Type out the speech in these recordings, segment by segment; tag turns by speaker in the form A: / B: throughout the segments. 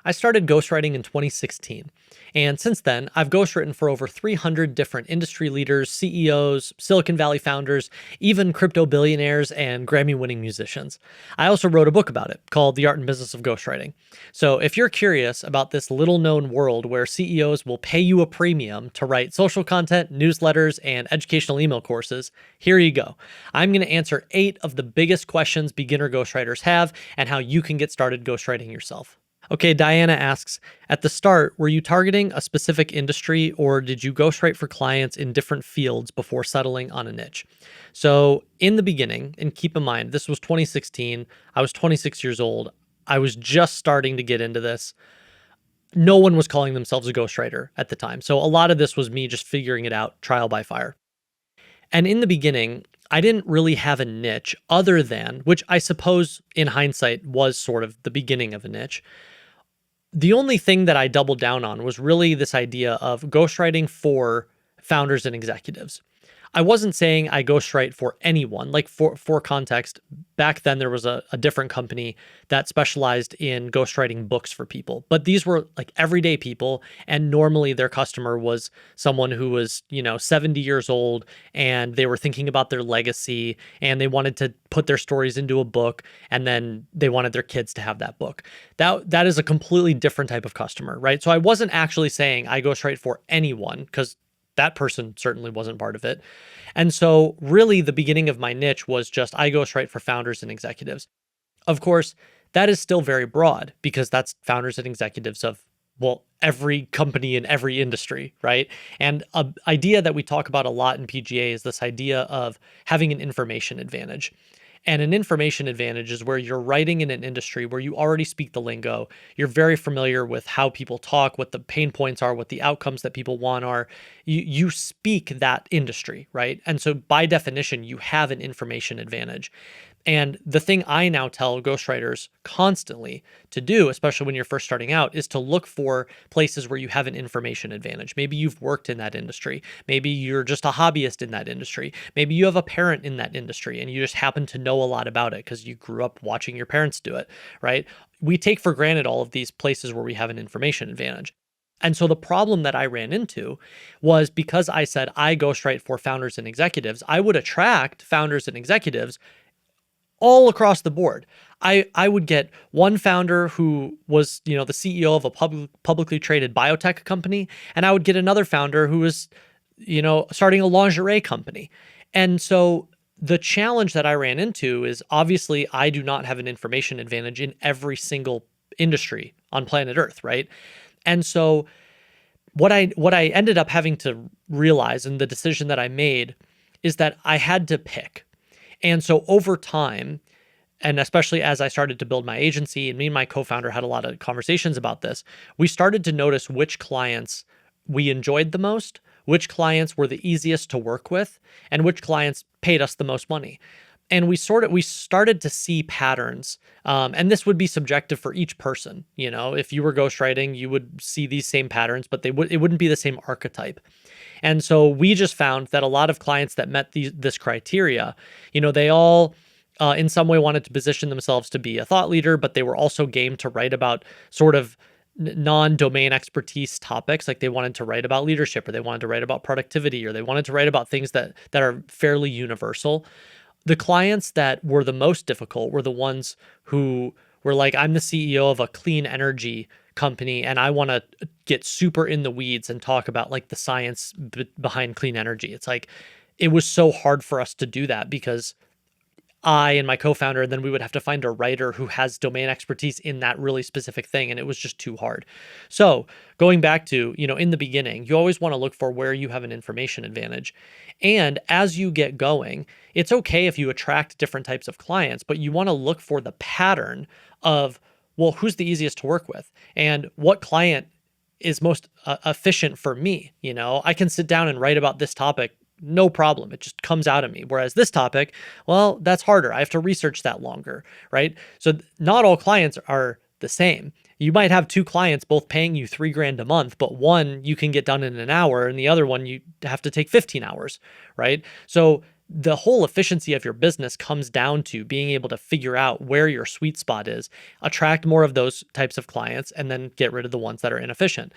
A: I started ghostwriting in 2016, and since then, I've ghostwritten for over 300 different industry leaders, CEOs, Silicon Valley founders, even crypto billionaires and Grammy-winning musicians. I also wrote a book about it called The Art and Business of Ghostwriting. So if you're curious about this little-known world where CEOs will pay you a premium to write social content, newsletters, and educational email courses, here you go. I'm going to answer 8 of the biggest questions beginner ghostwriters have and how you can get started ghostwriting yourself. Okay, Diana asks, at the start, were you targeting a specific industry or did you ghostwrite for clients in different fields before settling on a niche? So in the beginning, and keep in mind, this was 2016, I was 26 years old, I was just starting to get into this. No one was calling themselves a ghostwriter at the time. So a lot of this was me just figuring it out, trial by fire. And in the beginning, I didn't really have a niche other than, which I suppose in hindsight was sort of the beginning of a niche. The only thing that I doubled down on was really this idea of ghostwriting for founders and executives. I wasn't saying I ghostwrite for anyone. Like for context, back then there was a different company that specialized in ghostwriting books for people. But these were like everyday people, and normally their customer was someone who was, 70 years old and they were thinking about their legacy and they wanted to put their stories into a book and then they wanted their kids to have that book. That is a completely different type of customer, right? So I wasn't actually saying I ghostwrite for anyone because that person certainly wasn't part of it. And so really the beginning of my niche was just I ghostwrite for founders and executives. Of course, that is still very broad because that's founders and executives of, well, every company in every industry, right? And an idea that we talk about a lot in PGA is this idea of having an information advantage. And an information advantage is where you're writing in an industry where you already speak the lingo. You're very familiar with how people talk, what the pain points are, what the outcomes that people want are. You speak that industry, right? And so by definition, you have an information advantage. And the thing I now tell ghostwriters constantly to do, especially when you're first starting out, is to look for places where you have an information advantage. Maybe you've worked in that industry. Maybe you're just a hobbyist in that industry. Maybe you have a parent in that industry and you just happen to know a lot about it because you grew up watching your parents do it, right? We take for granted all of these places where we have an information advantage. And so the problem that I ran into was because I said I ghostwrite for founders and executives, I would attract founders and executives all across the board. I would get one founder who was, the CEO of a publicly traded biotech company, and I would get another founder who was, starting a lingerie company. And so the challenge that I ran into is obviously I do not have an information advantage in every single industry on planet Earth, right? And so what I ended up having to realize, and the decision that I made, is that I had to pick. And so over time, and especially as I started to build my agency, and me and my co-founder had a lot of conversations about this, we started to notice which clients we enjoyed the most, which clients were the easiest to work with, and which clients paid us the most money. And we started to see patterns, and this would be subjective for each person. If you were ghostwriting, you would see these same patterns, but it wouldn't be the same archetype. And so we just found that a lot of clients that met this criteria, they all in some way wanted to position themselves to be a thought leader, but they were also game to write about sort of non-domain expertise topics. Like they wanted to write about leadership, or they wanted to write about productivity, or they wanted to write about things that are fairly universal. The clients that were the most difficult were the ones who were like, I'm the CEO of a clean energy company and I want to get super in the weeds and talk about like the science behind clean energy. It's like, it was so hard for us to do that because I and my co-founder, and then we would have to find a writer who has domain expertise in that really specific thing. And it was just too hard. So going back to, in the beginning, you always want to look for where you have an information advantage. And as you get going, it's okay if you attract different types of clients, but you want to look for the pattern of, well, who's the easiest to work with and what client is most efficient for me. I can sit down and write about this topic, no problem. It just comes out of me. Whereas this topic, well, that's harder. I have to research that longer, right? So not all clients are the same. You might have 2 clients both paying you $3,000 a month, but one you can get done in an hour and the other one you have to take 15 hours, right? So the whole efficiency of your business comes down to being able to figure out where your sweet spot is, attract more of those types of clients, and then get rid of the ones that are inefficient.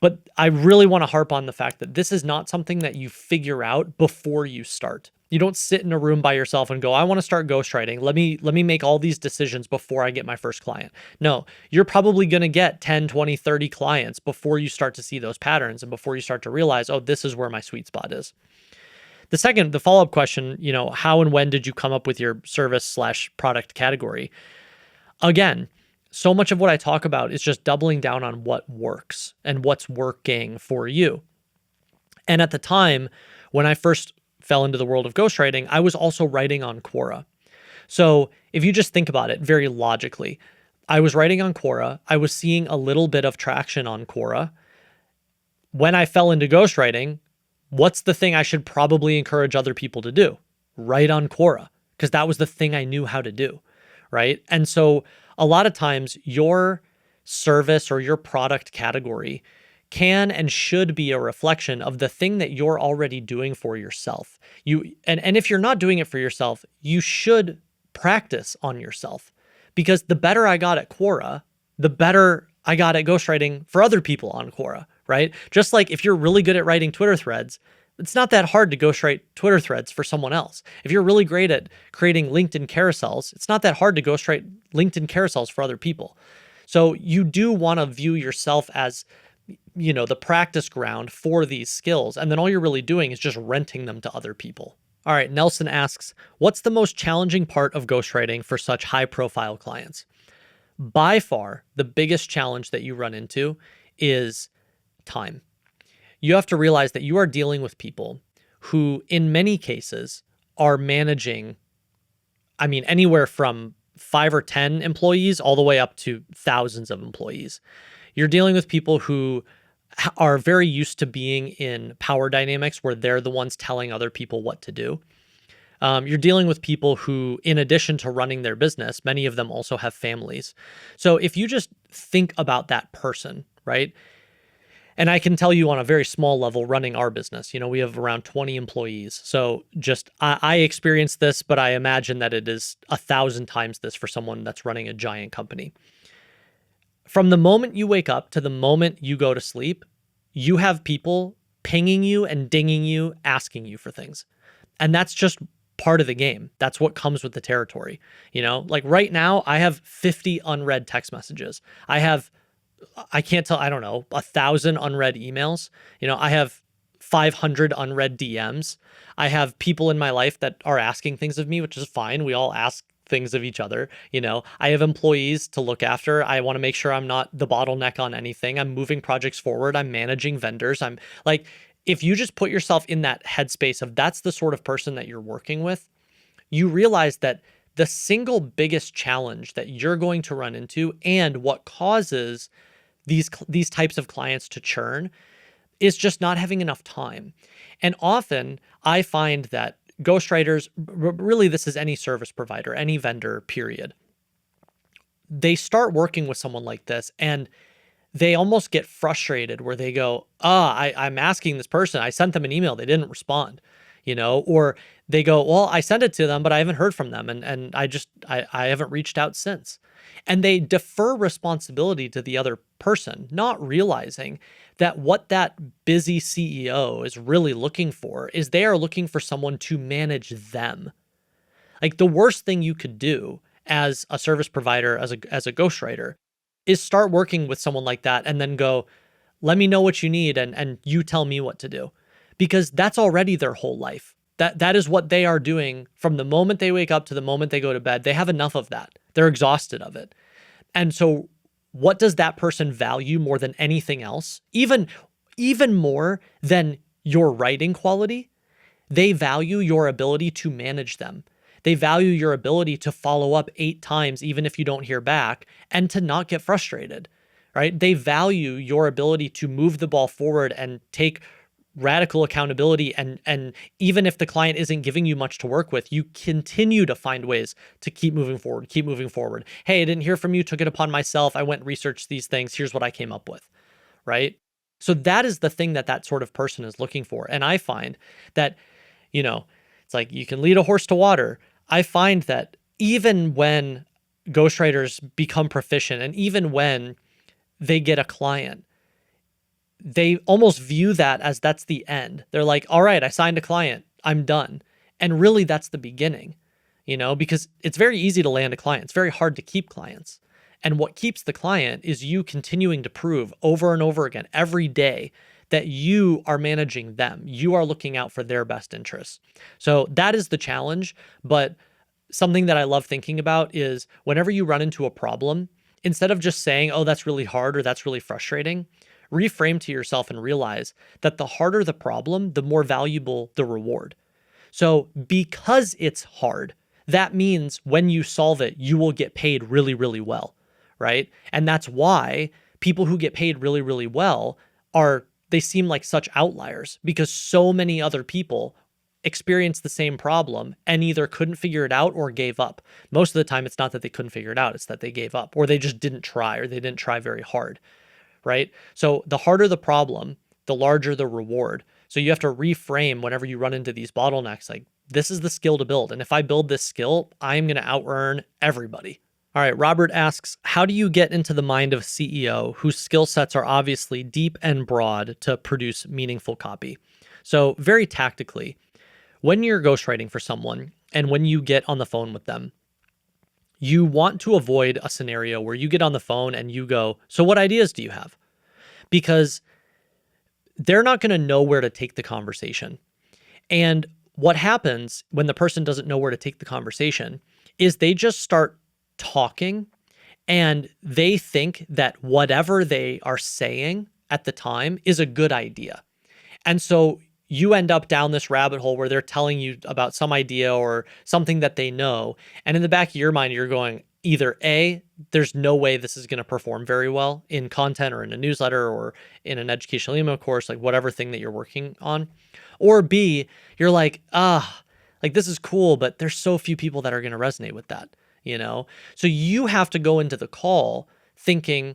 A: But I really want to harp on the fact that this is not something that you figure out before you start. You don't sit in a room by yourself and go, I want to start ghostwriting. Let me make all these decisions before I get my first client. No, you're probably going to get 10, 20, 30 clients before you start to see those patterns and before you start to realize, oh, this is where my sweet spot is. The follow-up question, how and when did you come up with your service/product category? Again, so much of what I talk about is just doubling down on what works and what's working for you. And at the time, when I first fell into the world of ghostwriting, I was also writing on Quora. So if you just think about it very logically, I was writing on Quora. I was seeing a little bit of traction on Quora. When I fell into ghostwriting, what's the thing I should probably encourage other people to do? Write on Quora, because that was the thing I knew how to do, right? And so a lot of times your service or your product category can and should be a reflection of the thing that you're already doing for yourself. And if you're not doing it for yourself, you should practice on yourself, because the better I got at Quora, the better I got at ghostwriting for other people on Quora, right? Just like if you're really good at writing Twitter threads, it's not that hard to ghostwrite Twitter threads for someone else. If you're really great at creating LinkedIn carousels, it's not that hard to ghostwrite LinkedIn carousels for other people. So you do want to view yourself as, the practice ground for these skills. And then all you're really doing is just renting them to other people. All right, Nelson asks, what's the most challenging part of ghostwriting for such high profile clients? By far, the biggest challenge that you run into is time. You have to realize that you are dealing with people who, in many cases, are managing, anywhere from 5 or 10 employees all the way up to thousands of employees. You're dealing with people who are very used to being in power dynamics where they're the ones telling other people what to do. You're dealing with people who, in addition to running their business, many of them also have families. So if you just think about that person, right? And I can tell you on a very small level, running our business, we have around 20 employees. So just, I experienced this, but I imagine that it is 1,000 times this for someone that's running a giant company. From the moment you wake up to the moment you go to sleep, you have people pinging you and dinging you, asking you for things. And that's just part of the game. That's what comes with the territory. Like right now, I have 50 unread text messages. I can't tell, 1,000 unread emails. I have 500 unread DMs. I have people in my life that are asking things of me, which is fine. We all ask things of each other. I have employees to look after. I want to make sure I'm not the bottleneck on anything. I'm moving projects forward. I'm managing vendors. I'm like, if you just put yourself in that headspace of that's the sort of person that you're working with, you realize that the single biggest challenge that you're going to run into and what causes these types of clients to churn is just not having enough time. And often I find that ghostwriters, really this is any service provider, any vendor, period, they start working with someone like this and they almost get frustrated where they go, I'm asking this person, I sent them an email, they didn't respond, or they go, well, I sent it to them, but I haven't heard from them. And I haven't reached out since. And they defer responsibility to the other person, not realizing that what that busy CEO is really looking for is they are looking for someone to manage them. Like the worst thing you could do as a service provider, as a ghostwriter, is start working with someone like that and then go, let me know what you need and you tell me what to do. Because that's already their whole life. That is what they are doing from the moment they wake up to the moment they go to bed. They have enough of that. They're exhausted of it. And so what does that person value more than anything else? Even more than your writing quality, they value your ability to manage them. They value your ability to follow up 8 times, even if you don't hear back, and to not get frustrated, right? They value your ability to move the ball forward and take radical accountability. And even if the client isn't giving you much to work with, you continue to find ways to keep moving forward. Hey, I didn't hear from you, took it upon myself. I went and researched these things. Here's what I came up with, right? So that is the thing that sort of person is looking for. And I find that, it's It's like you can lead a horse to water. I find that even when ghostwriters become proficient and even when they get a client, they almost view that as that's the end. They're like, all right, I signed a client, I'm done. And really, that's the beginning, because it's very easy to land a client. It's very hard to keep clients. And what keeps the client is you continuing to prove over and over again every day that you are managing them. You are looking out for their best interests. So that is the challenge. But something that I love thinking about is whenever you run into a problem, instead of just saying, oh, that's really hard or that's really frustrating, reframe to yourself and realize that the harder the problem, the more valuable the reward. So because it's hard, that means when you solve it, you will get paid really, really well, right? And that's why people who get paid really, really well they seem like such outliers because so many other people experienced the same problem and either couldn't figure it out or gave up. Most of the time, it's not that they couldn't figure it out, it's that they gave up or they just didn't try or they didn't try very hard, right? So the harder the problem, the larger the reward. So you have to reframe whenever you run into these bottlenecks, like this is the skill to build. And if I build this skill, I'm going to out earn everybody. All right, Robert asks, how do you get into the mind of a CEO whose skill sets are obviously deep and broad to produce meaningful copy? So very tactically, when you're ghostwriting for someone and when you get on the phone with them, you want to avoid a scenario where you get on the phone and you go, so what ideas do you have? Because they're not going to know where to take the conversation. And what happens when the person doesn't know where to take the conversation is they just start talking and they think that whatever they are saying at the time is a good idea. And so you end up down this rabbit hole where they're telling you about some idea or something that they know. And in the back of your mind, you're going, either A, there's no way this is going to perform very well in content or in a newsletter or in an educational email course, like whatever thing that you're working on. Or B, you're like, like this is cool, but there's so few people that are going to resonate with that, So you have to go into the call thinking,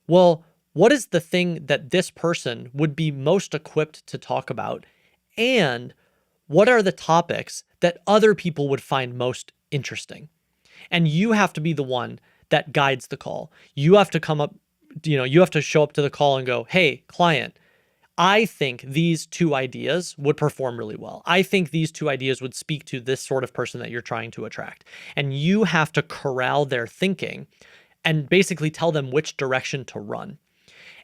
A: well, what is the thing that this person would be most equipped to talk about? And what are the topics that other people would find most interesting? And you have to be the one that guides the call. You have to come up, you have to show up to the call and go, hey, client, I think these two ideas would perform really well. I think these two ideas would speak to this sort of person that you're trying to attract. And you have to corral their thinking and basically tell them which direction to run.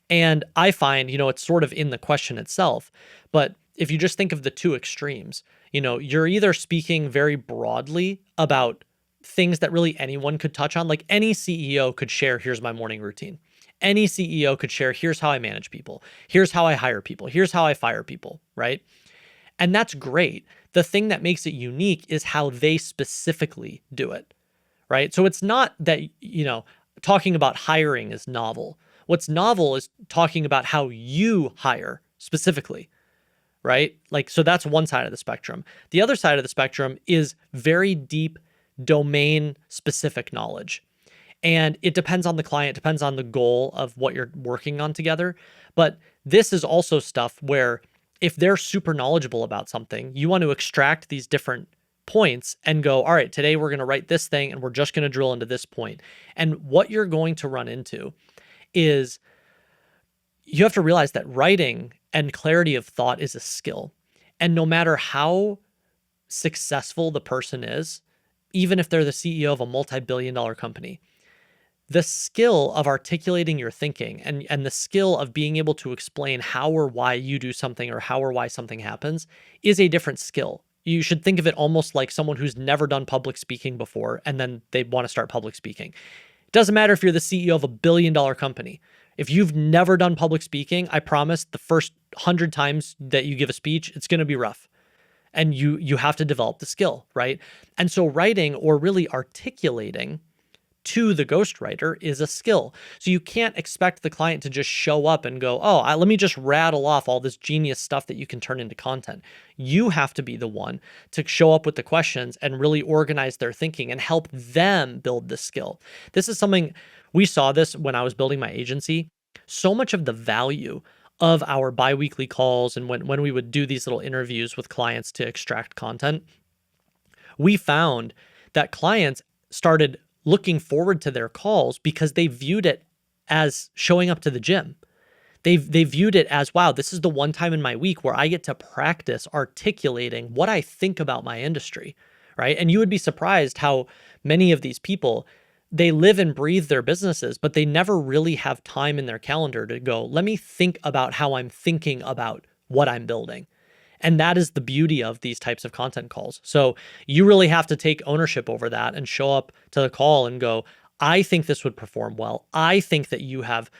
A: And I find, it's sort of in the question itself, but if you just think of the two extremes, you're either speaking very broadly about things that really anyone could touch on. Like any CEO could share, here's my morning routine. Any CEO could share, here's how I manage people. Here's how I hire people. Here's how I fire people, right? And that's great. The thing that makes it unique is how they specifically do it, right? So it's not that, talking about hiring is novel. What's novel is talking about how you hire specifically, right? So that's one side of the spectrum. The other side of the spectrum is very deep domain specific knowledge. And it depends on the client, depends on the goal of what you're working on together. But this is also stuff where if they're super knowledgeable about something, you want to extract these different points and go, all right, today we're going to write this thing and we're just going to drill into this point. And what you're going to run into is you have to realize that writing and clarity of thought is a skill. And no matter how successful the person is, even if they're the CEO of a multi-billion-dollar company, the skill of articulating your thinking and the skill of being able to explain how or why you do something or how or why something happens is a different skill. You should think of it almost like someone who's never done public speaking before and then they want to start public speaking. It doesn't matter if you're the CEO of a billion-dollar company. If you've never done public speaking, I promise the first 100 times that you give a speech, it's going to be rough. And you have to develop the skill, right? And so writing or really articulating to the ghostwriter is a skill. So you can't expect the client to just show up and go, let me just rattle off all this genius stuff that you can turn into content. You have to be the one to show up with the questions and really organize their thinking and help them build the skill. This is something we saw this when I was building my agency. So much of the value of our biweekly calls and when we would do these little interviews with clients to extract content, We found that clients started looking forward to their calls because they viewed it as showing up to the gym. They viewed it as, wow, this is the one time in my week where I get to practice articulating what I think about my industry, right? And you would be surprised how many of these people, they live and breathe their businesses, but they never really have time in their calendar to go, let me think about how I'm thinking about what I'm building. And that is the beauty of these types of content calls. So you really have to take ownership over that and show up to the call and go, I think this would perform well. I think that you have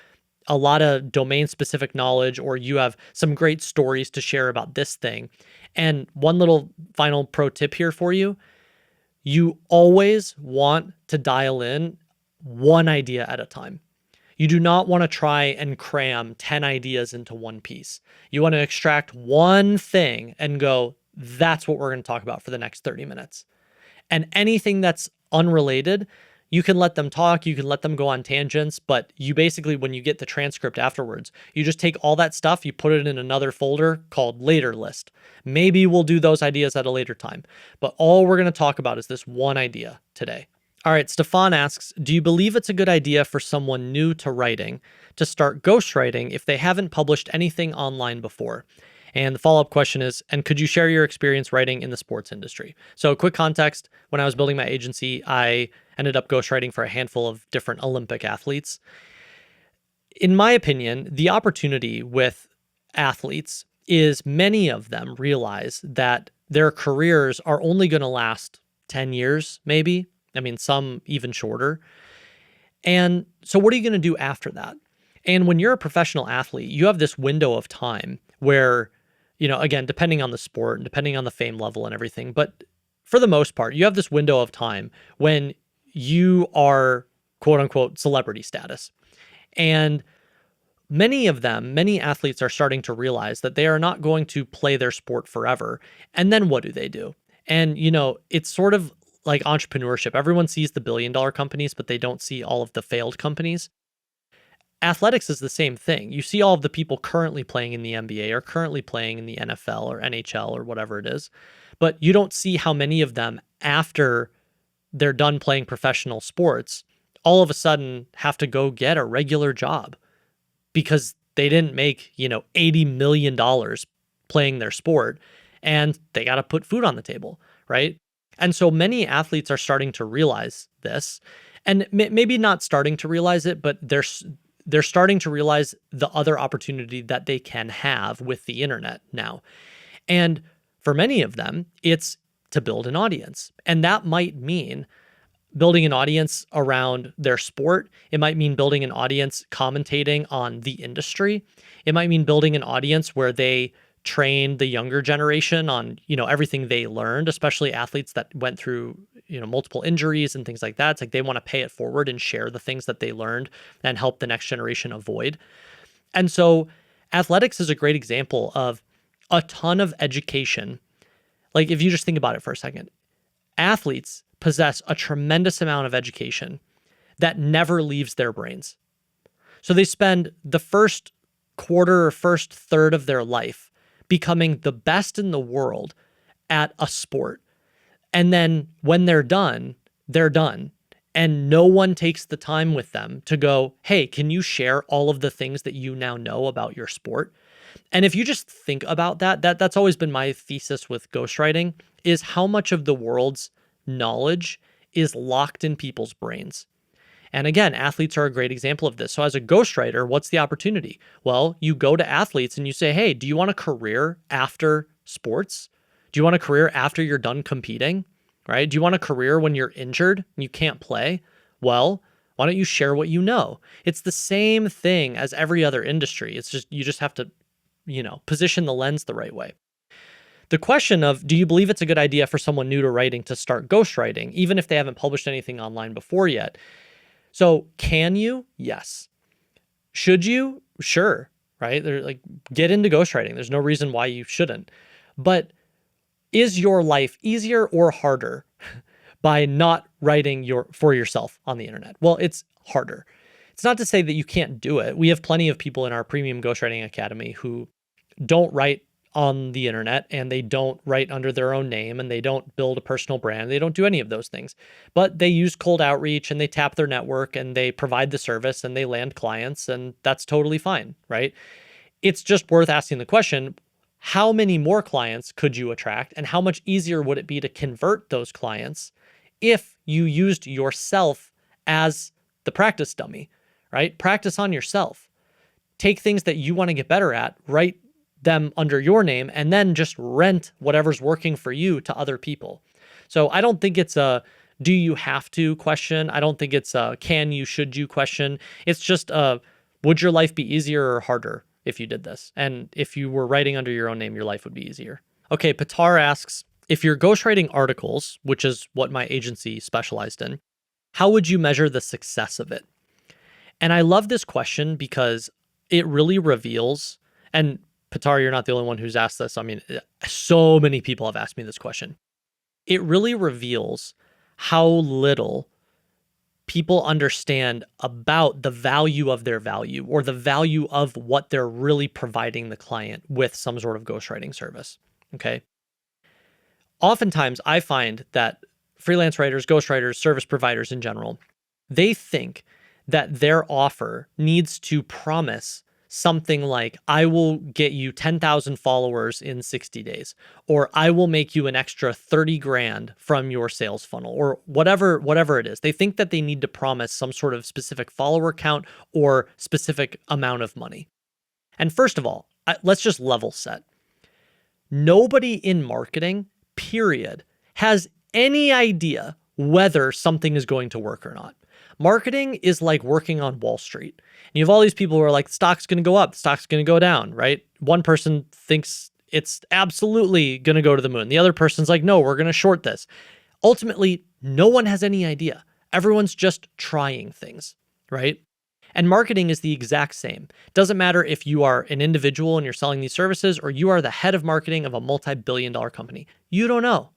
A: a lot of domain specific knowledge, or you have some great stories to share about this thing. And one little final pro tip here for you, you always want to dial in one idea at a time. You do not want to try and cram 10 ideas into one piece. You want to extract one thing and go, that's what we're going to talk about for the next 30 minutes. And anything that's unrelated, you can let them talk, you can let them go on tangents, but you basically, when you get the transcript afterwards, you just take all that stuff, you put it in another folder called later list. Maybe we'll do those ideas at a later time, but all we're going to talk about is this one idea today. All right, Stefan asks, do you believe it's a good idea for someone new to writing to start ghostwriting if they haven't published anything online before? And the follow-up question is, and could you share your experience writing in the sports industry? So quick context, when I was building my agency, I ended up ghostwriting for a handful of different Olympic athletes. In my opinion, the opportunity with athletes is many of them realize that their careers are only going to last 10 years, maybe. I mean, some even shorter. And so what are you going to do after that? And when you're a professional athlete, you have this window of time where, again, depending on the sport and depending on the fame level and everything, but for the most part, you have this window of time when you are quote unquote celebrity status. And many athletes are starting to realize that they are not going to play their sport forever. And then what do? And, it's sort of like entrepreneurship. Everyone sees the billion-dollar companies, but they don't see all of the failed companies. Athletics is the same thing. You see all of the people currently playing in the NBA or currently playing in the NFL or NHL or whatever it is, but you don't see how many of them, after they're done playing professional sports, all of a sudden have to go get a regular job because they didn't make, $80 million playing their sport and they got to put food on the table, right? And so many athletes are starting to realize this, and maybe not starting to realize it, but they're starting to realize the other opportunity that they can have with the internet now. And for many of them, it's to build an audience. And that might mean building an audience around their sport. It might mean building an audience commentating on the industry. It might mean building an audience where they train the younger generation on, everything they learned, especially athletes that went through, multiple injuries and things like that. It's like they want to pay it forward and share the things that they learned and help the next generation avoid. And so athletics is a great example of a ton of education. Like if you just think about it for a second, athletes possess a tremendous amount of education that never leaves their brains. So they spend the first quarter or first third of their life becoming the best in the world at a sport. And then when they're done, they're done. And no one takes the time with them to go, hey, can you share all of the things that you now know about your sport? And if you just think about that's always been my thesis with ghostwriting, is how much of the world's knowledge is locked in people's brains. And again, athletes are a great example of this. So as a ghostwriter, what's the opportunity? Well, you go to athletes and you say, hey, do you want a career after sports? Do you want a career after you're done competing, right? Do you want a career when you're injured and you can't play? Well, why don't you share what you know? It's the same thing as every other industry. It's just, you just have to, position the lens the right way. The question of, do you believe it's a good idea for someone new to writing to start ghostwriting, even if they haven't published anything online before yet? So can you? Yes. Should you? Sure. Right? They're like, get into ghostwriting. There's no reason why you shouldn't. But is your life easier or harder by not writing for yourself on the internet? Well, it's harder. It's not to say that you can't do it. We have plenty of people in our Premium Ghostwriting Academy who don't write on the internet and they don't write under their own name and they don't build a personal brand. They don't do any of those things, but they use cold outreach and they tap their network and they provide the service and they land clients, and that's totally fine, right? It's just worth asking the question, how many more clients could you attract and how much easier would it be to convert those clients if you used yourself as the practice dummy, right? Practice on yourself. Take things that you want to get better at, write them under your name, and then just rent whatever's working for you to other people. So I don't think it's a do you have to question. I don't think it's a can you, should you question. It's just a would your life be easier or harder if you did this? And if you were writing under your own name, your life would be easier. Okay, Pitar asks, if you're ghostwriting articles, which is what my agency specialized in, how would you measure the success of it? And I love this question because it really reveals, and Pitar, you're not the only one who's asked this. I mean, so many people have asked me this question. It really reveals how little people understand about the value of their value or the value of what they're really providing the client with some sort of ghostwriting service. Okay. Oftentimes I find that freelance writers, ghostwriters, service providers in general, they think that their offer needs to promise something like, I will get you 10,000 followers in 60 days, or I will make you an extra 30 grand from your sales funnel, or whatever it is. They think that they need to promise some sort of specific follower count or specific amount of money. And first of all, let's just level set. Nobody in marketing, period, has any idea whether something is going to work or not. Marketing is like working on Wall Street. And you have all these people who are like, the stock's going to go up, the stock's going to go down, right? One person thinks it's absolutely going to go to the moon. The other person's like, no, we're going to short this. Ultimately, no one has any idea. Everyone's just trying things, right? And marketing is the exact same. It doesn't matter if you are an individual and you're selling these services or you are the head of marketing of a multi-billion-dollar company. You don't know.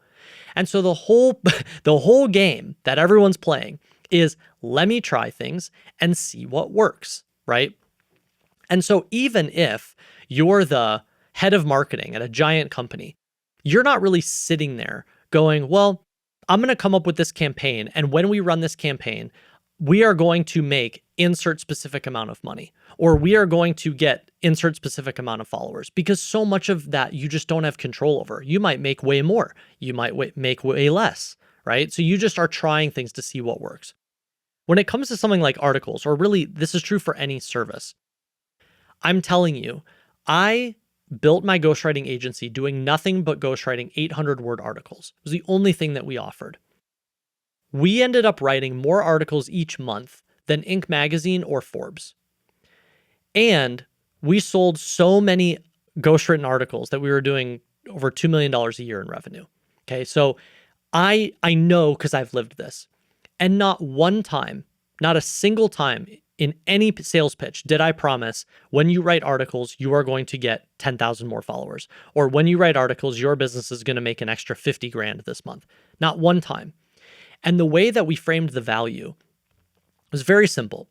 A: And so the whole game that everyone's playing is let me try things and see what works, right? And so even if you're the head of marketing at a giant company, you're not really sitting there going, well, I'm going to come up with this campaign. And when we run this campaign, we are going to make insert specific amount of money, or we are going to get insert specific amount of followers, because so much of that you just don't have control over. You might make way more. You might make way less, right? So you just are trying things to see what works. When it comes to something like articles, or really this is true for any service, I'm telling you, I built my ghostwriting agency doing nothing but ghostwriting 800-word articles. It was the only thing that we offered. We ended up writing more articles each month than Inc. magazine or Forbes. And we sold so many ghostwritten articles that we were doing over $2 million a year in revenue. Okay, so I know because I've lived this. And not one time, not a single time in any sales pitch did I promise, when you write articles, you are going to get 10,000 more followers. Or when you write articles, your business is going to make an extra 50 grand this month. Not one time. And the way that we framed the value was very simple.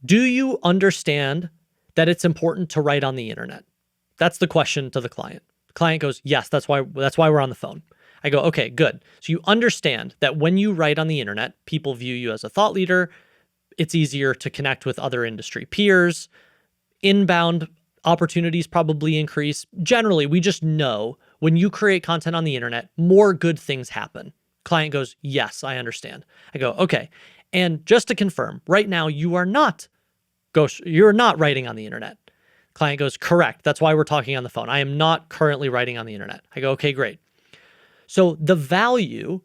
A: Do you understand that it's important to write on the internet? That's the question to the client. The client goes, yes, that's why we're on the phone. I go, okay, good. So you understand that when you write on the internet, people view you as a thought leader. It's easier to connect with other industry peers. Inbound opportunities probably increase. Generally, we just know when you create content on the internet, more good things happen. Client goes, yes, I understand. I go, okay. And just to confirm, right now you're not writing on the internet. Client goes, correct. That's why we're talking on the phone. I am not currently writing on the internet. I go, okay, great. So the value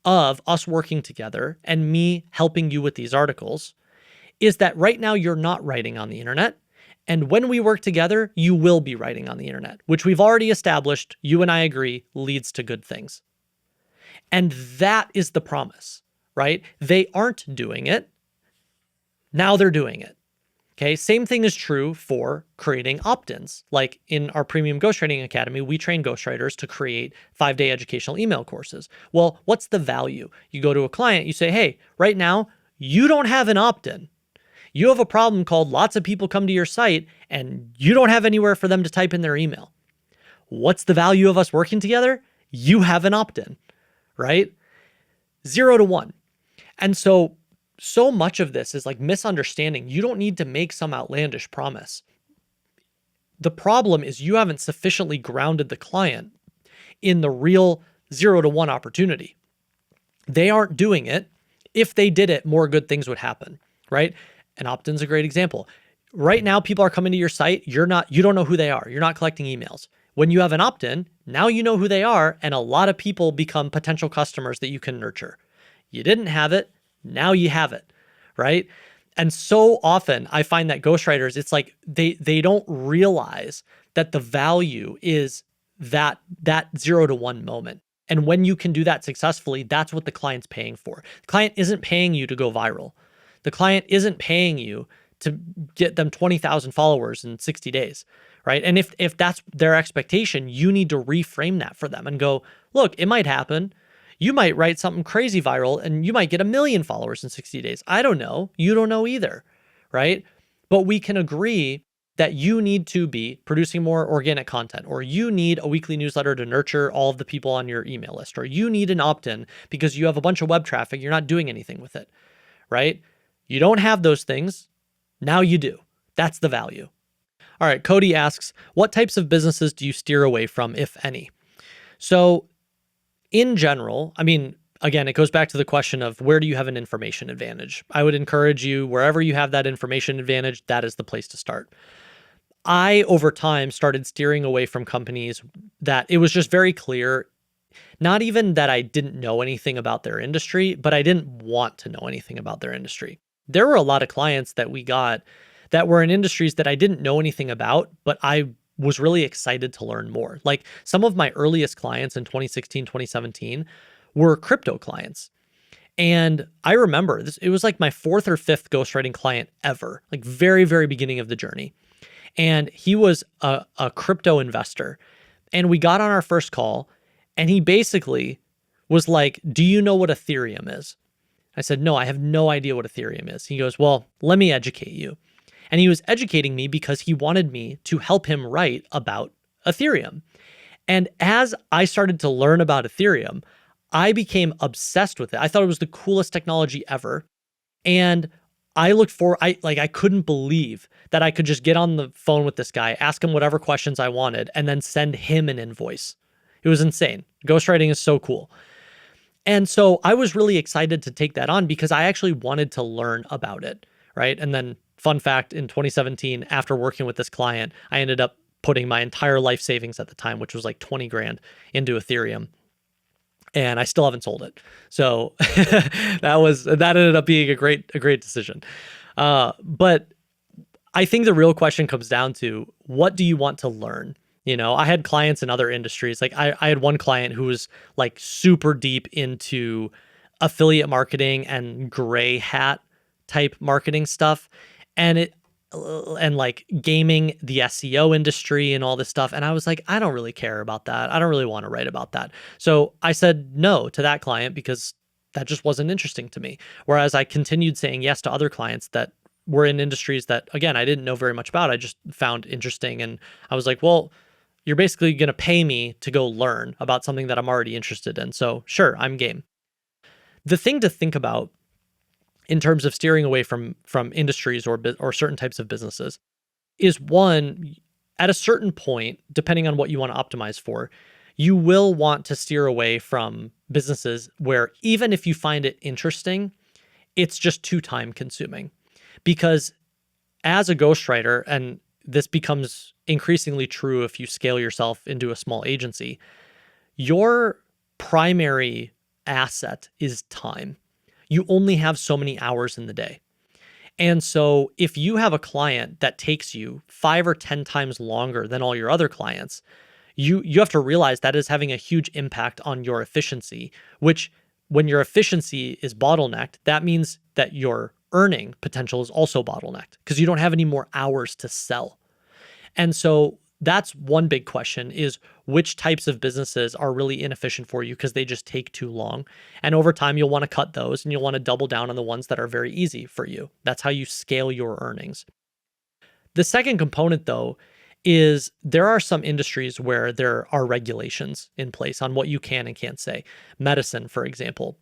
A: of us working together and me helping you with these articles is that right now you're not writing on the internet. And when we work together, you will be writing on the internet, which we've already established, you and I agree, leads to good things. And that is the promise, right? They aren't doing it. Now they're doing it. Okay, same thing is true for creating opt-ins. Like in our Premium Ghostwriting Academy, we train ghostwriters to create 5-day educational email courses. Well, what's the value? You go to a client, you say, hey, right now, you don't have an opt-in. You have a problem called lots of people come to your site and you don't have anywhere for them to type in their email. What's the value of us working together? You have an opt-in, right? 0 to 1. And so much of this is like misunderstanding. You don't need to make some outlandish promise. The problem is you haven't sufficiently grounded the client in the real 0 to 1 opportunity. They aren't doing it. If they did it, more good things would happen, right? And opt-in's a great example. Right now, people are coming to your site. You don't know who they are. You're not collecting emails. When you have an opt-in, now you know who they are, and a lot of people become potential customers that you can nurture. You didn't have it, now you have it, right? And so often I find that ghostwriters, it's like they don't realize that the value is that 0 to 1 moment. And when you can do that successfully, that's what the client's paying for. The client isn't paying you to go viral. The client isn't paying you to get them 20,000 followers in 60 days, right? And if that's their expectation, you need to reframe that for them and go, look, it might happen. You might write something crazy viral and you might get 1 million followers in 60 days. I don't know. You don't know either, right? But we can agree that you need to be producing more organic content, or you need a weekly newsletter to nurture all of the people on your email list, or you need an opt-in because you have a bunch of web traffic, you're not doing anything with it, right? You don't have those things. Now you do. That's the value. All right, Cody asks, what types of businesses do you steer away from, if any? So in general, I mean, again, it goes back to the question of where do you have an information advantage? I would encourage you, wherever you have that information advantage, that is the place to start. I, over time, started steering away from companies that it was just very clear, not even that I didn't know anything about their industry, but I didn't want to know anything about their industry. There were a lot of clients that we got that were in industries that I didn't know anything about, but I was really excited to learn more. Like some of my earliest clients in 2016, 2017 were crypto clients. And I remember this, it was like my 4th or 5th ghostwriting client ever, like very, very beginning of the journey. And he was a crypto investor. And we got on our first call and he basically was like, do you know what Ethereum is? I said, no, I have no idea what Ethereum is. He goes, well, let me educate you. And he was educating me because he wanted me to help him write about Ethereum. And as I started to learn about Ethereum, I became obsessed with it. I thought it was the coolest technology ever. And I looked for, I couldn't believe that I could just get on the phone with this guy, ask him whatever questions I wanted, and then send him an invoice. It was insane. Ghostwriting is so cool. And so I was really excited to take that on because I actually wanted to learn about it, right? And then fun fact, in 2017, after working with this client, I ended up putting my entire life savings at the time, which was like 20 grand, into Ethereum. And I still haven't sold it. So that ended up being a great decision. But I think the real question comes down to, what do you want to learn? You know, I had clients in other industries. Like I had one client who was like super deep into affiliate marketing and gray hat type marketing stuff. And like gaming, the SEO industry and all this stuff. And I was like, I don't really care about that. I don't really want to write about that. So I said no to that client because that just wasn't interesting to me. Whereas I continued saying yes to other clients that were in industries that, again, I didn't know very much about. I just found interesting. And I was like, well, you're basically going to pay me to go learn about something that I'm already interested in. So sure, I'm game. The thing to think about in terms of steering away from industries or certain types of businesses is, one, at a certain point, depending on what you want to optimize for, you will want to steer away from businesses where even if you find it interesting, it's just too time consuming. Because as a ghostwriter, and this becomes increasingly true if you scale yourself into a small agency, your primary asset is time. You only have so many hours in the day. And so if you have a client that takes you 5 or 10 times longer than all your other clients, you have to realize that is having a huge impact on your efficiency, which when your efficiency is bottlenecked, that means that your earning potential is also bottlenecked because you don't have any more hours to sell. And so that's one big question, is which types of businesses are really inefficient for you because they just take too long. And over time, you'll want to cut those and you'll want to double down on the ones that are very easy for you. That's how you scale your earnings. The second component, though, is there are some industries where there are regulations in place on what you can and can't say. Medicine, for example,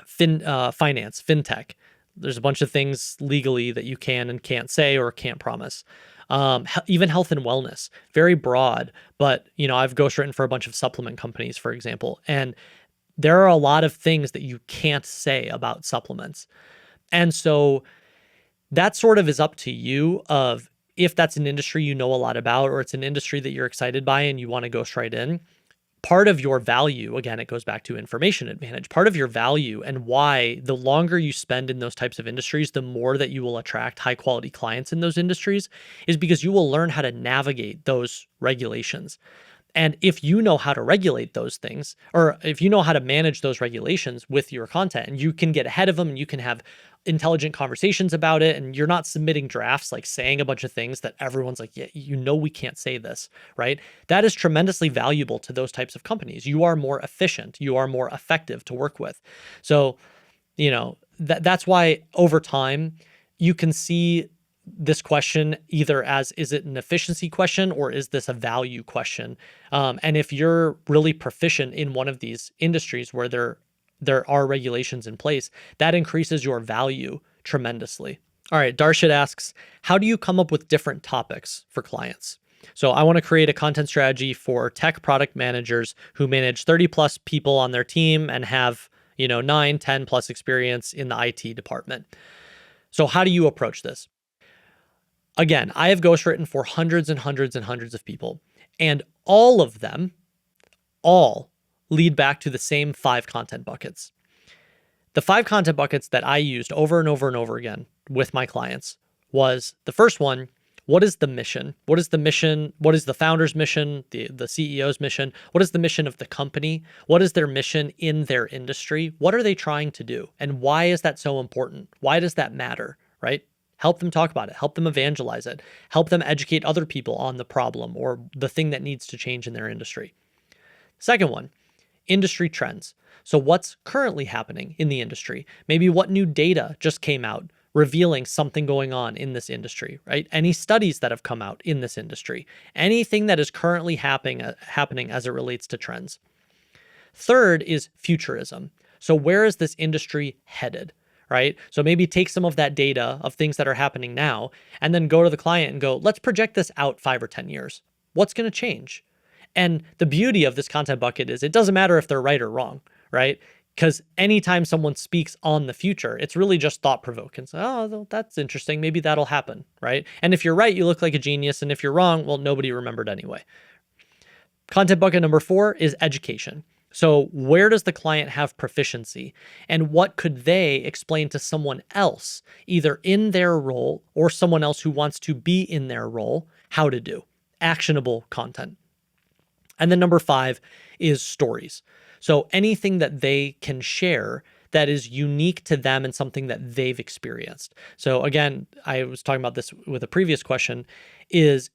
A: finance, fintech. There's a bunch of things legally that you can and can't say or can't promise. Even health and wellness, very broad. But I've ghostwritten for a bunch of supplement companies, for example, and there are a lot of things that you can't say about supplements. And so that sort of is up to you of if that's an industry you know a lot about, or it's an industry that you're excited by and you want to ghostwrite in. Part of your value, again, it goes back to information advantage. Part of your value and why the longer you spend in those types of industries, the more that you will attract high quality clients in those industries is because you will learn how to navigate those regulations. And if you know how to regulate those things, or if you know how to manage those regulations with your content, and you can get ahead of them and you can have intelligent conversations about it, and you're not submitting drafts like saying a bunch of things that everyone's like, yeah, we can't say this, right? That is tremendously valuable to those types of companies. You are more efficient, you are more effective to work with. So, that's why over time you can see this question either as, is it an efficiency question or is this a value question? And if you're really proficient in one of these industries where there are regulations in place, that increases your value tremendously. All right, Darshit asks, how do you come up with different topics for clients? So I want to create a content strategy for tech product managers who manage 30 plus people on their team and have 9, 10 plus experience in the IT department. So how do you approach this? Again, I have ghostwritten for hundreds and hundreds and hundreds of people, and all of them, lead back to the same 5 content buckets. The 5 content buckets that I used over and over and over again with my clients was the first one, what is the mission? What is the mission? What is the founder's mission, the CEO's mission? What is the mission of the company? What is their mission in their industry? What are they trying to do? And why is that so important? Why does that matter, right? Help them talk about it, help them evangelize it, help them educate other people on the problem or the thing that needs to change in their industry. Second one, industry trends. So what's currently happening in the industry? Maybe what new data just came out revealing something going on in this industry, right? Any studies that have come out in this industry, anything that is currently happening as it relates to trends. Third is futurism. So where is this industry headed? Right? So maybe take some of that data of things that are happening now and then go to the client and go, let's project this out 5 or 10 years. What's going to change? And the beauty of this content bucket is it doesn't matter if they're right or wrong, right? Because anytime someone speaks on the future, it's really just thought provoking. So, oh, that's interesting. Maybe that'll happen, right? And if you're right, you look like a genius. And if you're wrong, well, nobody remembered anyway. Content bucket number 4 is education. So where does the client have proficiency and what could they explain to someone else, either in their role or someone else who wants to be in their role, how to do actionable content? And then number 5 is stories. So anything that they can share that is unique to them and something that they've experienced. So again, I was talking about this with a previous question, is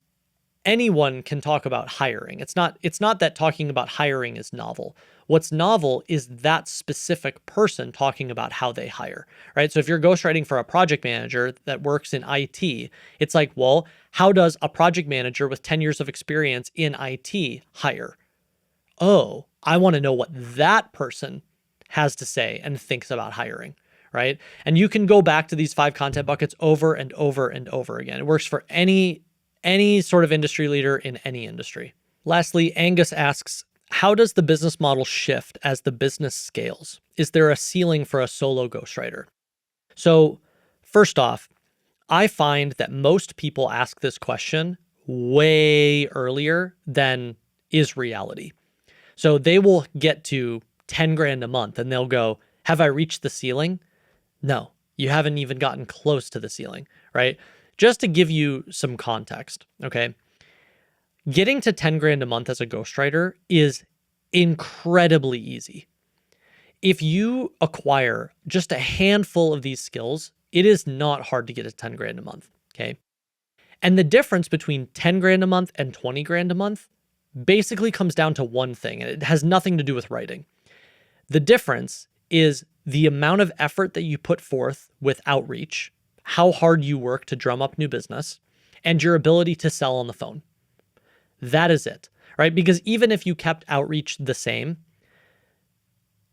A: anyone can talk about hiring. It's not that talking about hiring is novel. What's novel is that specific person talking about how they hire, right? So if you're ghostwriting for a project manager that works in IT, it's like, well, how does a project manager with 10 years of experience in IT hire? Oh, I want to know what that person has to say and thinks about hiring, right? And you can go back to these 5 content buckets over and over and over again. It works for any sort of industry leader in any industry. Lastly, Angus asks, how does the business model shift as the business scales? Is there a ceiling for a solo ghostwriter? So first off, I find that most people ask this question way earlier than is reality. So they will get to 10 grand a month and they'll go, have I reached the ceiling? No, you haven't even gotten close to the ceiling, right? Just to give you some context, okay? Getting to 10 grand a month as a ghostwriter is incredibly easy. If you acquire just a handful of these skills, it is not hard to get to 10 grand a month, okay? And the difference between 10 grand a month and 20 grand a month basically comes down to one thing, and it has nothing to do with writing. The difference is the amount of effort that you put forth with outreach, how hard you work to drum up new business, and your ability to sell on the phone, That is it, right? Because even if you kept outreach the same,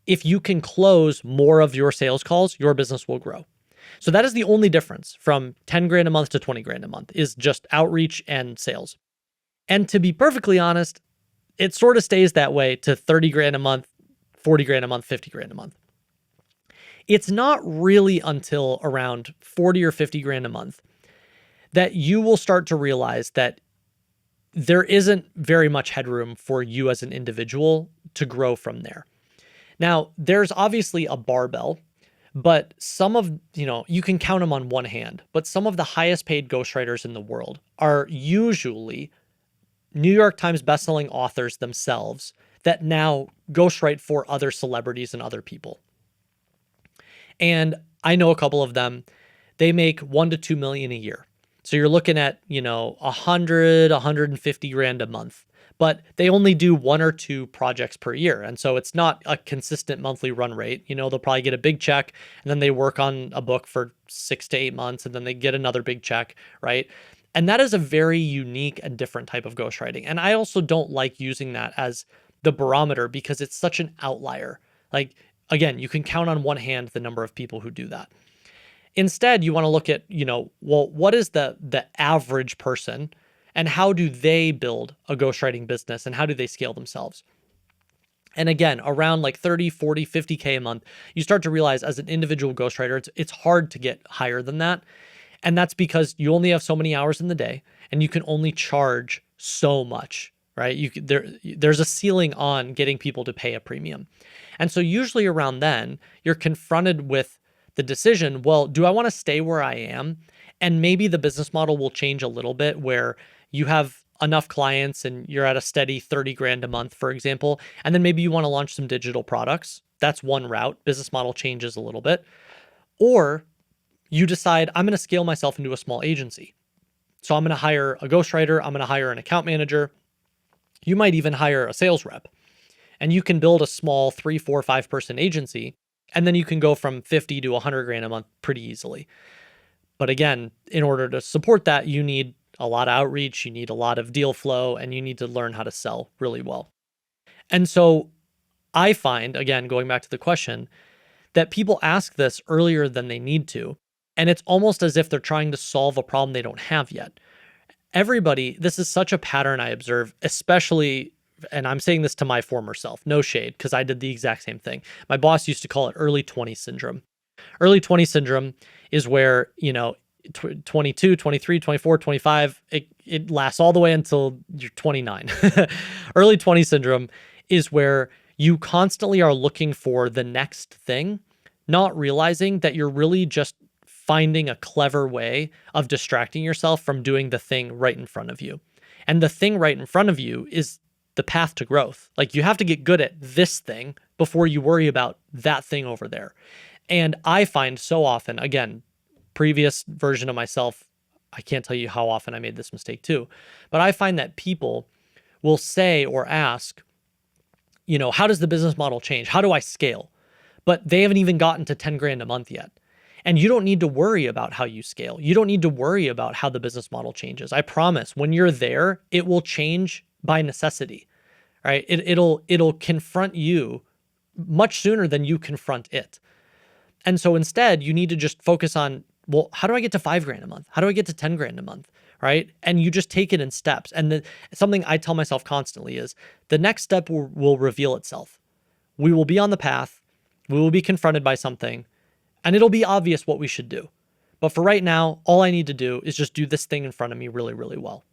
A: if you can close more of your sales calls, your business will grow. So that is the only difference from 10 grand a month to 20 grand a month, is just outreach and sales. And to be perfectly honest, it sort of stays that way to 30 grand a month, 40 grand a month, 50 grand a month. It's not really until around 40 or 50 grand a month that you will start to realize that there isn't very much headroom for you as an individual to grow from there. Now, there's obviously a barbell, but some of, you can count them on one hand, but some of the highest paid ghostwriters in the world are usually New York Times bestselling authors themselves that now ghostwrite for other celebrities and other people. And I know a couple of them. They make 1 to 2 million a year. So you're looking at, 100, 150 grand a month, but they only do 1 or 2 projects per year. And so it's not a consistent monthly run rate. They'll probably get a big check and then they work on a book for 6 to 8 months and then they get another big check, right? And that is a very unique and different type of ghostwriting. And I also don't like using that as the barometer because it's such an outlier. Like, again, you can count on one hand the number of people who do that. Instead, you want to look at, what is the average person and how do they build a ghostwriting business and how do they scale themselves? And again, around like 30, 40, 50K a month, you start to realize as an individual ghostwriter, it's hard to get higher than that. And that's because you only have so many hours in the day and you can only charge so much, right? There's a ceiling on getting people to pay a premium. And so usually around then, you're confronted with the decision, well, do I want to stay where I am? And maybe the business model will change a little bit where you have enough clients and you're at a steady 30 grand a month, for example, and then maybe you want to launch some digital products. That's one route. Business model changes a little bit. Or you decide, I'm going to scale myself into a small agency. So I'm going to hire a ghostwriter. I'm going to hire an account manager. You might even hire a sales rep. And you can build a small 3, 4, 5 person agency. And then you can go from 50 to 100 grand a month pretty easily. But again, in order to support that, you need a lot of outreach, you need a lot of deal flow, and you need to learn how to sell really well. And so I find, again, going back to the question, that people ask this earlier than they need to. And it's almost as if they're trying to solve a problem they don't have yet. This is such a pattern I observe, especially, and I'm saying this to my former self, no shade, because I did the exact same thing. My boss used to call it early 20 syndrome. Early 20 syndrome is where, 22, 23, 24, 25, it lasts all the way until you're 29. Early 20 syndrome is where you constantly are looking for the next thing, not realizing that you're really just finding a clever way of distracting yourself from doing the thing right in front of you. And the thing right in front of you is the path to growth. Like, you have to get good at this thing before you worry about that thing over there. And I find so often, again, previous version of myself, I can't tell you how often I made this mistake too, but I find that people will say or ask, how does the business model change? How do I scale? But they haven't even gotten to 10 grand a month yet. And you don't need to worry about how you scale. You don't need to worry about how the business model changes. I promise when you're there, it will change by necessity, right? It'll confront you much sooner than you confront it. And so instead, you need to just focus on, well, how do I get to 5 grand a month? How do I get to 10 grand a month? Right? And you just take it in steps. And something I tell myself constantly is the next step will reveal itself. We will be on the path. We will be confronted by something, and it'll be obvious what we should do. But for right now, all I need to do is just do this thing in front of me really, really well.